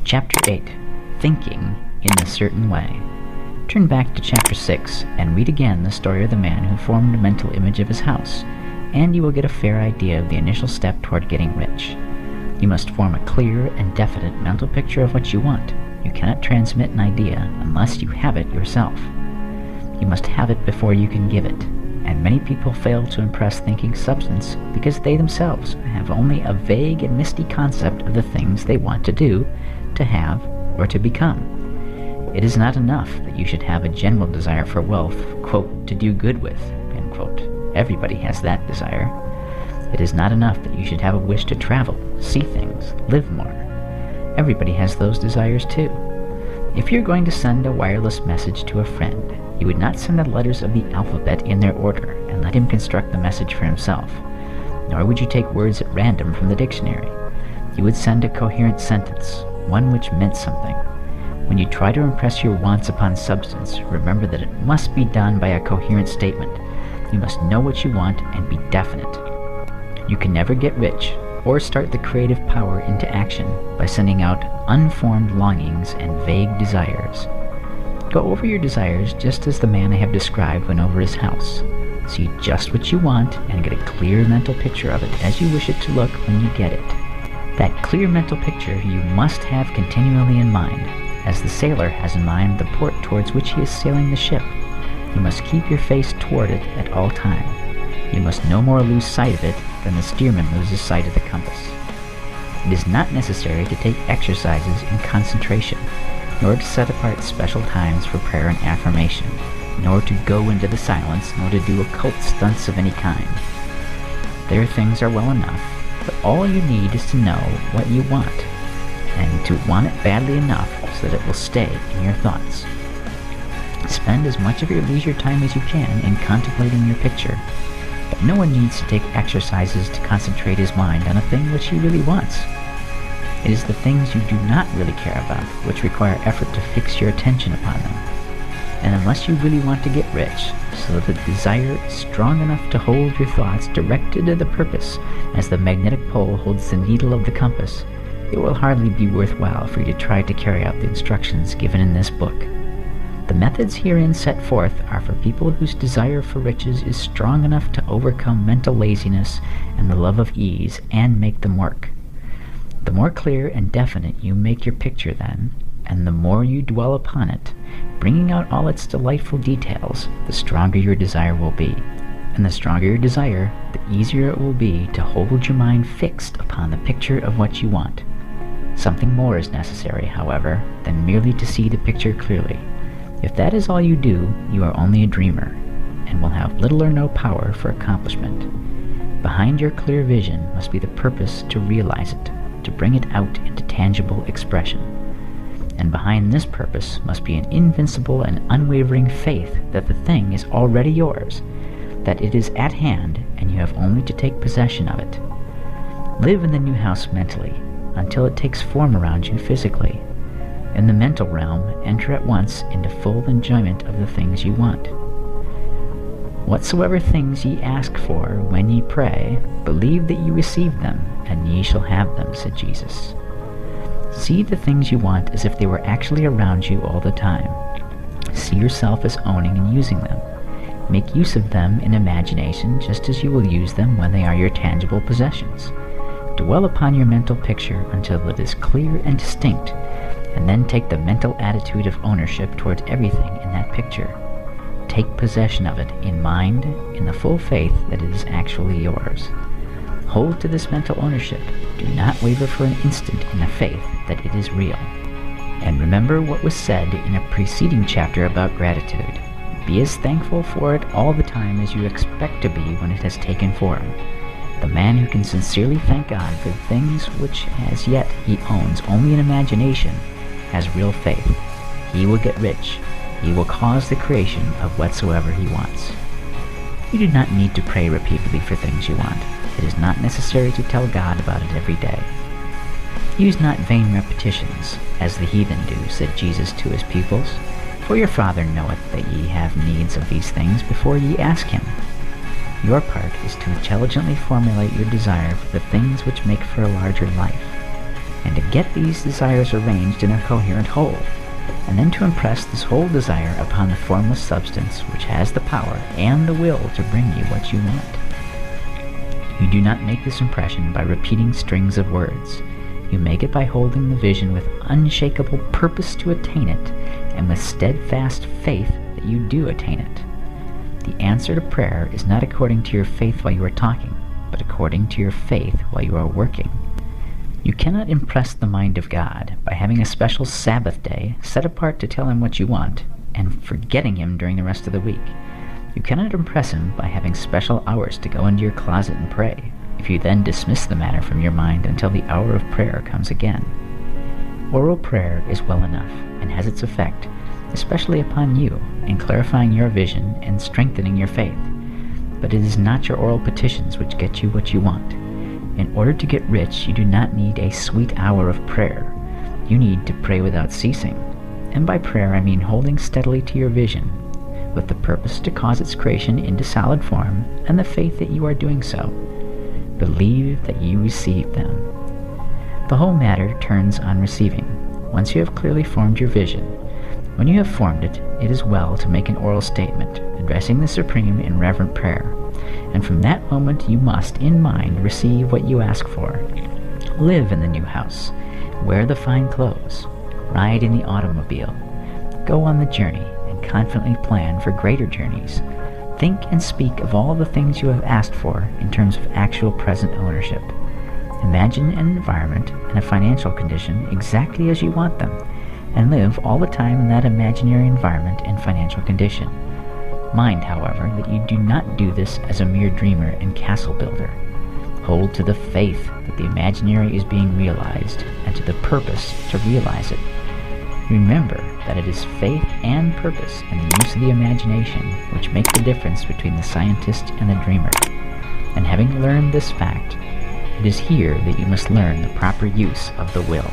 Chapter 8. Thinking in a Certain Way. Turn back to Chapter 6 and read again the story of the man who formed a mental image of his house, and you will get a fair idea of the initial step toward getting rich. You must form a clear and definite mental picture of what you want. You cannot transmit an idea unless you have it yourself. You must have it before you can give it, and many people fail to impress thinking substance because they themselves have only a vague and misty concept of the things they want to do, to have, or to become. It is not enough that you should have a general desire for wealth, quote, to do good with, end quote. Everybody has that desire. It is not enough that you should have a wish to travel, see things, live more. Everybody has those desires too. If you're going to send a wireless message to a friend, you would not send the letters of the alphabet in their order and let him construct the message for himself. Nor would you take words at random from the dictionary. You would send a coherent sentence, one which meant something. When you try to impress your wants upon substance, remember that it must be done by a coherent statement. You must know what you want and be definite. You can never get rich or start the creative power into action by sending out unformed longings and vague desires. Go over your desires just as the man I have described went over his house. See just what you want and get a clear mental picture of it as you wish it to look when you get it. That clear mental picture you must have continually in mind, as the sailor has in mind the port towards which he is sailing the ship. You must keep your face toward it at all time. You must no more lose sight of it than the steersman loses sight of the compass. It is not necessary to take exercises in concentration, nor to set apart special times for prayer and affirmation, nor to go into the silence, nor to do occult stunts of any kind. Their things are well enough, but all you need is to know what you want, and to want it badly enough so that it will stay in your thoughts. Spend as much of your leisure time as you can in contemplating your picture, but no one needs to take exercises to concentrate his mind on a thing which he really wants. It is the things you do not really care about which require effort to fix your attention upon them. And unless you really want to get rich, so that the desire is strong enough to hold your thoughts directed to the purpose as the magnetic pole holds the needle of the compass, it will hardly be worthwhile for you to try to carry out the instructions given in this book. The methods herein set forth are for people whose desire for riches is strong enough to overcome mental laziness and the love of ease and make them work. The more clear and definite you make your picture then, and the more you dwell upon it, bringing out all its delightful details, the stronger your desire will be. And the stronger your desire, the easier it will be to hold your mind fixed upon the picture of what you want. Something more is necessary, however, than merely to see the picture clearly. If that is all you do, you are only a dreamer, and will have little or no power for accomplishment. Behind your clear vision must be the purpose to realize it, to bring it out into tangible expression. And behind this purpose must be an invincible and unwavering faith that the thing is already yours, that it is at hand and you have only to take possession of it. Live in the new house mentally until it takes form around you physically. In the mental realm, enter at once into full enjoyment of the things you want. Whatsoever things ye ask for when ye pray, believe that ye receive them, and ye shall have them, said Jesus. See the things you want as if they were actually around you all the time. See yourself as owning and using them. Make use of them in imagination just as you will use them when they are your tangible possessions. Dwell upon your mental picture until it is clear and distinct, and then take the mental attitude of ownership towards everything in that picture. Take possession of it in mind, in the full faith that it is actually yours. Hold to this mental ownership. Do not waver for an instant in the faith that it is real. And remember what was said in a preceding chapter about gratitude. Be as thankful for it all the time as you expect to be when it has taken form. The man who can sincerely thank God for the things which as yet he owns only in imagination has real faith. He will get rich. He will cause the creation of whatsoever he wants. You do not need to pray repeatedly for things you want. It is not necessary to tell God about it every day. Use not vain repetitions, as the heathen do, said Jesus to his pupils. For your Father knoweth that ye have needs of these things before ye ask him. Your part is to intelligently formulate your desire for the things which make for a larger life. and to get these desires arranged in a coherent whole, and then to impress this whole desire upon the formless substance which has the power and the will to bring you what you want. You do not make this impression by repeating strings of words. You make it by holding the vision with unshakable purpose to attain it, and with steadfast faith that you do attain it. The answer to prayer is not according to your faith while you are talking, but according to your faith while you are working. You cannot impress the mind of God by having a special Sabbath day set apart to tell him what you want, and forgetting him during the rest of the week. You cannot impress him by having special hours to go into your closet and pray, if you then dismiss the matter from your mind until the hour of prayer comes again. Oral prayer is well enough, and has its effect, especially upon you, in clarifying your vision and strengthening your faith. But it is not your oral petitions which get you what you want. In order to get rich, you do not need a sweet hour of prayer. You need to pray without ceasing. And by prayer I mean holding steadily to your vision, with the purpose to cause its creation into solid form, and the faith that you are doing so. Believe that you receive them. The whole matter turns on receiving, once you have clearly formed your vision. When you have formed it, it is well to make an oral statement, addressing the Supreme in reverent prayer. And from that moment you must, in mind, receive what you ask for. Live in the new house. Wear the fine clothes. Ride in the automobile. Go on the journey, and confidently plan for greater journeys. Think and speak of all the things you have asked for in terms of actual present ownership. Imagine an environment and a financial condition exactly as you want them, and live all the time in that imaginary environment and financial condition. Mind, however, that you do not do this as a mere dreamer and castle builder. Hold to the faith that the imaginary is being realized, and to the purpose to realize it. Remember that it is faith and purpose and the use of the imagination which make the difference between the scientist and the dreamer. And having learned this fact, it is here that you must learn the proper use of the will.